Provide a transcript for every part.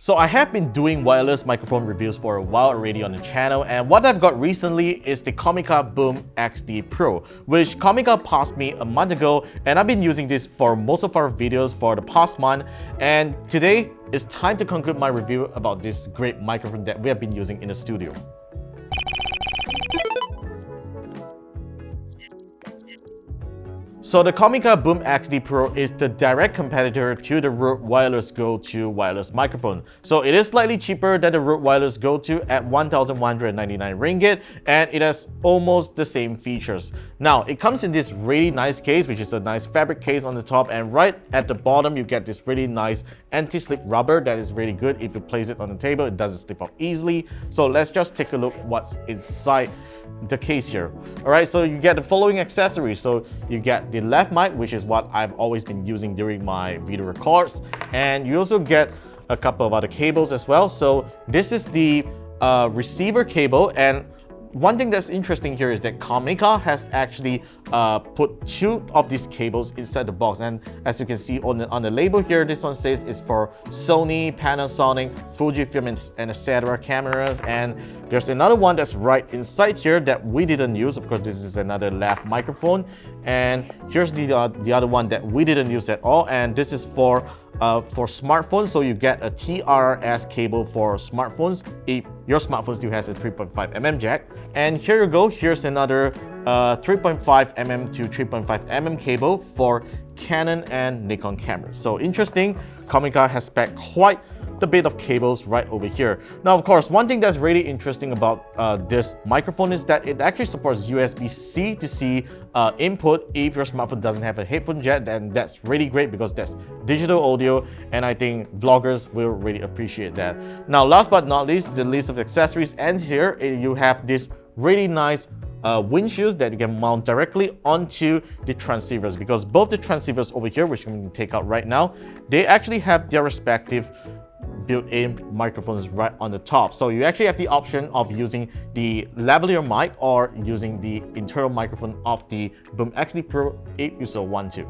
So I have been doing wireless microphone reviews for a while already on the channel, and what I've got recently is the Comica Boom X-D Pro, which Comica passed me a month ago, and I've been using this for most of our videos for the past month. And today it's time to conclude my review about this great microphone that we have been using in the studio. So the Comica Boom X-D Pro is the direct competitor to the Rode Wireless Go 2 wireless microphone. So it is slightly cheaper than the Rode Wireless Go 2 at 1,199 ringgit, and it has almost the same features. Now, it comes in this really nice case, which is a nice fabric case on the top, and right at the bottom you get this really nice anti-slip rubber that is really good. If you place it on the table, it doesn't slip off easily. So let's just take a look what's inside the case here. Alright, so you get the following accessories. So you get the left mic, which is what I've always been using during my video records, and you also get a couple of other cables as well. So this is the receiver cable, and one thing that's interesting here is that Comica has actually put two of these cables inside the box, and as you can see on the label here, this one says it's for Sony, Panasonic, Fujifilm, and etc. cameras, and there's another one that's right inside here that we didn't use. Of course, this is another lav microphone, and here's the other one that we didn't use at all, and this is for smartphones. So you get a TRS cable for smartphones if your smartphone still has a 3.5mm jack. And here you go, here's another 3.5mm to 3.5mm cable for Canon and Nikon cameras. So interesting, Comica has packed quite the bit of cables right over here. Now, of course, one thing that's really interesting about this microphone is that it actually supports USB-C to C input. If your smartphone doesn't have a headphone jack, then that's really great because that's digital audio, and I think vloggers will really appreciate that. Now, last but not least, the list of accessories ends here. You have this really nice windshields that you can mount directly onto the transceivers, because both the transceivers over here, which I'm going to take out right now, they actually have their respective built-in microphones right on the top. So you actually have the option of using the lavalier mic or using the internal microphone of the Boom X-D Pro if you so want to.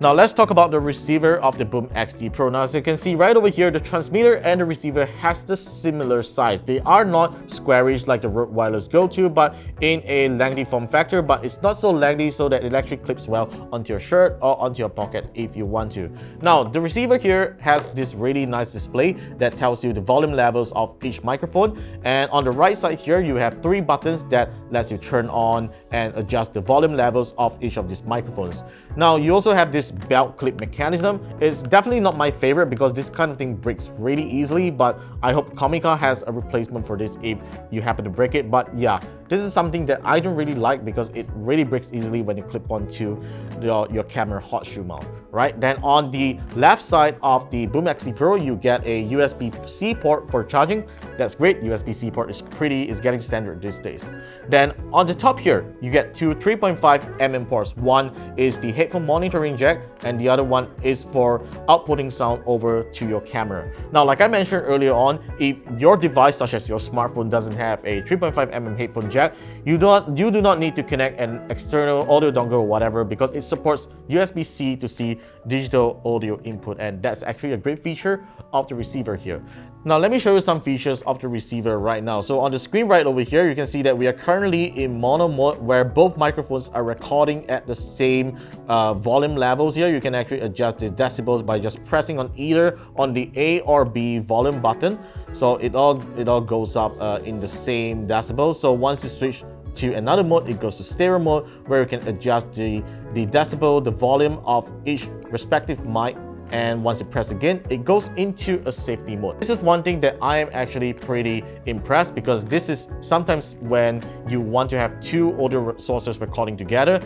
Now let's talk about the receiver of the Boom X-D Pro. Now, as you can see right over here, the transmitter and the receiver has the similar size. They are not squarish like the Rode Wireless Go 2, but in a lengthy form factor, but it's not so lengthy so that it actually clips well onto your shirt or onto your pocket if you want to. Now, the receiver here has this really nice display that tells you the volume levels of each microphone, and on the right side here, you have three buttons that lets you turn on and adjust the volume levels of each of these microphones. Now, you also have this belt clip mechanism. It's definitely not my favorite because this kind of thing breaks really easily, but I hope Comica has a replacement for this if you happen to break it. But yeah, this is something that I don't really like because it really breaks easily when you clip onto your camera hot shoe mount, right? Then on the left side of the Boom X-D Pro, you get a USB-C port for charging. That's great. USB-C port is getting standard these days. Then on the top here, you get two 3.5mm ports. One is the headphone monitoring jack, and the other one is for outputting sound over to your camera. Now, like I mentioned earlier on, if your device such as your smartphone doesn't have a 3.5mm headphone jack, you do not need to connect an external audio dongle or whatever, because it supports USB-C to C digital audio input, and that's actually a great feature of the receiver here. Now let me show you some features of the receiver right now. So on the screen right over here, you can see that we are currently in mono mode, where both microphones are recording at the same volume levels here. You can actually adjust the decibels by just pressing on either on the A or B volume button. So it all goes up in the same decibels. So once you switch to another mode, it goes to stereo mode, where you can adjust the decibel, the volume of each respective mic. And once you press again, it goes into a safety mode. This is one thing that I am actually pretty impressed, because this is sometimes when you want to have two audio sources recording together,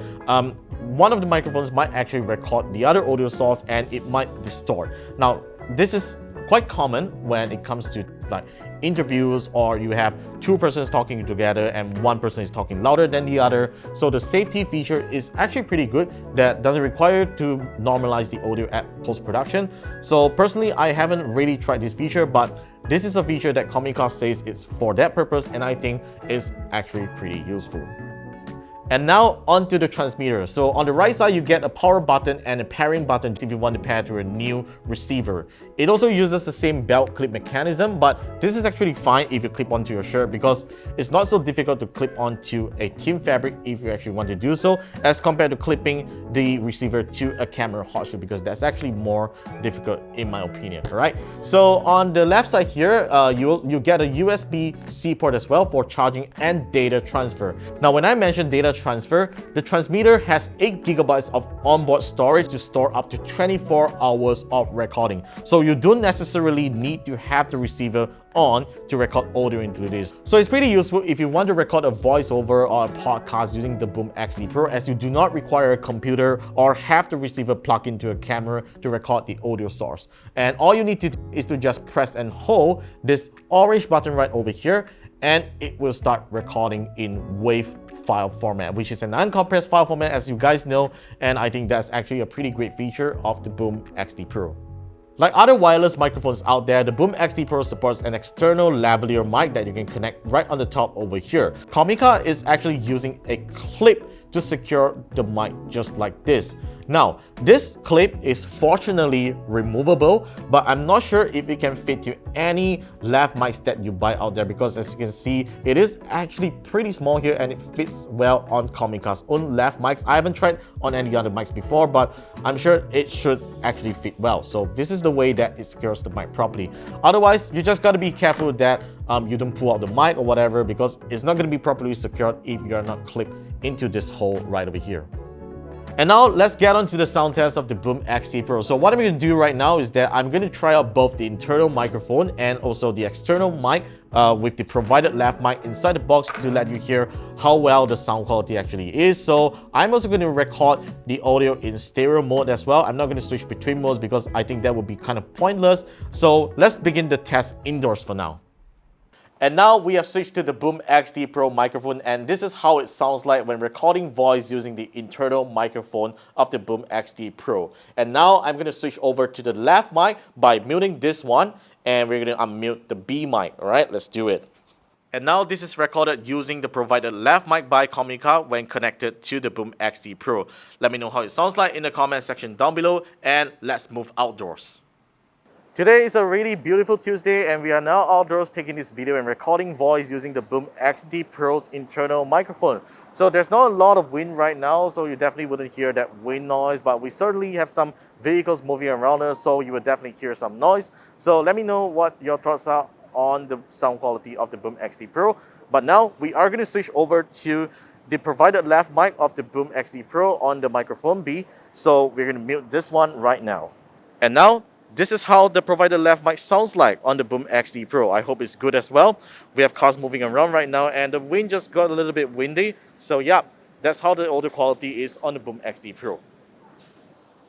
one of the microphones might actually record the other audio source and it might distort. Now, this is quite common when it comes to like interviews, or you have two persons talking together and one person is talking louder than the other. So the safety feature is actually pretty good. That doesn't require you to normalize the audio at post-production. So personally, I haven't really tried this feature, but this is a feature that Comica says it's for that purpose, and I think it's actually pretty useful. And now onto the transmitter. So on the right side, you get a power button and a pairing button if you want to pair to a new receiver. It also uses the same belt clip mechanism, but this is actually fine if you clip onto your shirt because it's not so difficult to clip onto a thin fabric if you actually want to do so, as compared to clipping the receiver to a camera hot shoe, because that's actually more difficult in my opinion. All right. So on the left side here, you get a USB-C port as well for charging and data transfer. Now, when I mention data transfer, the transmitter has 8 GB of onboard storage to store up to 24 hours of recording. So you don't necessarily need to have the receiver on to record audio into this. So it's pretty useful if you want to record a voiceover or a podcast using the Boom X-D Pro, as you do not require a computer or have the receiver plugged into a camera to record the audio source. And all you need to do is to just press and hold this orange button right over here, and it will start recording in WAV file format, which is an uncompressed file format, as you guys know, and I think that's actually a pretty great feature of the Boom X-D Pro. Like other wireless microphones out there, the Boom X-D Pro supports an external lavalier mic that you can connect right on the top over here. Comica is actually using a clip to secure the mic just like this. Now, this clip is fortunately removable, but I'm not sure if it can fit to any lav mics that you buy out there, because as you can see, it is actually pretty small here and it fits well on Comica's own lav mics. I haven't tried on any other mics before, but I'm sure it should actually fit well. So this is the way that it secures the mic properly. Otherwise, you just gotta be careful that you don't pull out the mic or whatever, because it's not gonna be properly secured if you're not clipped into this hole right over here. And now let's get on to the sound test of the Boom X-D Pro. So what I'm going to do right now is that I'm going to try out both the internal microphone and also the external mic with the provided lav mic inside the box to let you hear how well the sound quality actually is. So I'm also going to record the audio in stereo mode as well. I'm not going to switch between modes because I think that would be kind of pointless. So let's begin the test indoors for now. And now we have switched to the Boom X-D Pro microphone, and this is how it sounds like when recording voice using the internal microphone of the Boom X-D Pro. And now I'm going to switch over to the lav mic by muting this one, and we're going to unmute the B mic. All right, let's do it. And now this is recorded using the provided lav mic by Comica when connected to the Boom X-D Pro. Let me know how it sounds like in the comment section down below, and let's move outdoors. Today is a really beautiful Tuesday, and we are now outdoors taking this video and recording voice using the Boom X-D Pro's internal microphone. So there's not a lot of wind right now, so you definitely wouldn't hear that wind noise, but we certainly have some vehicles moving around us, so you will definitely hear some noise. So let me know what your thoughts are on the sound quality of the Boom X-D Pro. But now we are going to switch over to the provided lav mic of the Boom X-D Pro on the microphone B. So we're going to mute this one right now. And now, this is how the provided lav mic sounds like on the Boom X-D Pro. I hope it's good as well. We have cars moving around right now, and the wind just got a little bit windy. So yeah, that's how the audio quality is on the Boom X-D Pro.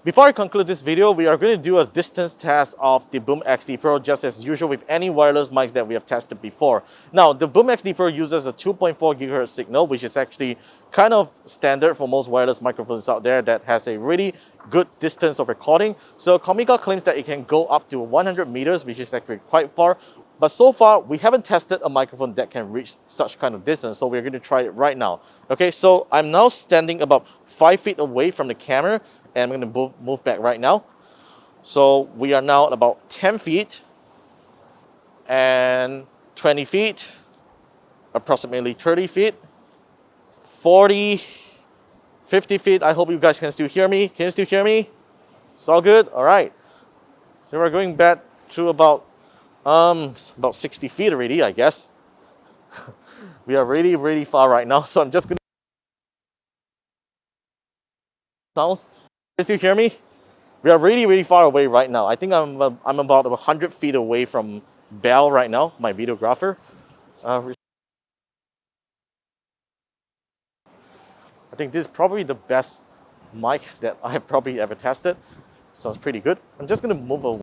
Before I conclude this video, we are going to do a distance test of the Boom X-D Pro, just as usual with any wireless mics that we have tested before. Now, the Boom X-D Pro uses a 2.4 GHz signal, which is actually kind of standard for most wireless microphones out there that has a really good distance of recording. So Comica claims that it can go up to 100 meters, which is actually quite far. But so far, we haven't tested a microphone that can reach such kind of distance, so we're going to try it right now. Okay, so I'm now standing about 5 feet away from the camera, and I'm going to move back right now. So we are now at about 10 feet and 20 feet, approximately 30 feet, 40, 50 feet. I hope you guys can still hear me. Can you still hear me? It's all good? All right. So we're going back to about 60 feet already, I guess. We are really, really far right now. So I'm just going to sounds. Can you still hear me? We are really, really far away right now. I think I'm about 100 feet away from Bell right now, my videographer. I think this is probably the best mic that I have probably ever tested. Sounds pretty good. I'm just going to move away,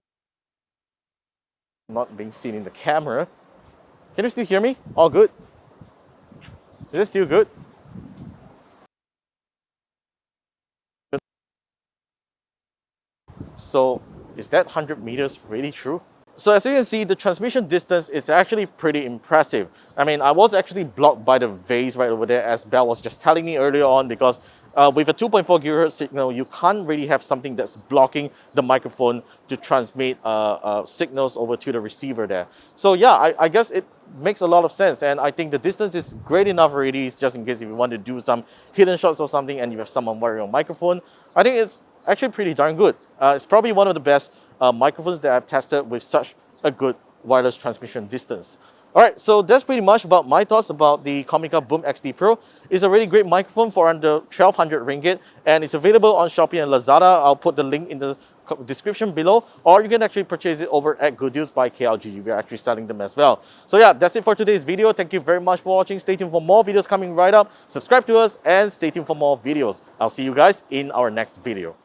not being seen in the camera. Can you still hear me? All good? Is it still good? So is that 100 meters really true? So as you can see, the transmission distance is actually pretty impressive. I mean, I was actually blocked by the vase right over there, as Bell was just telling me earlier on, because with a 2.4 gigahertz signal, you can't really have something that's blocking the microphone to transmit signals over to the receiver there. So yeah, I guess it makes a lot of sense, and I think the distance is great enough already, just in case if you want to do some hidden shots or something and you have someone wearing your microphone. I think it's actually pretty darn good. It's probably one of the best microphones that I've tested with such a good wireless transmission distance. Alright, so that's pretty much about my thoughts about the Comica Boom X-D Pro. It's a really great microphone for under 1,200 ringgit, and it's available on Shopee and Lazada. I'll put the link in the description below, or you can actually purchase it over at Good Deals by KLGadgetTV. We're actually selling them as well. So yeah, that's it for today's video. Thank you very much for watching. Stay tuned for more videos coming right up. Subscribe to us and stay tuned for more videos. I'll see you guys in our next video.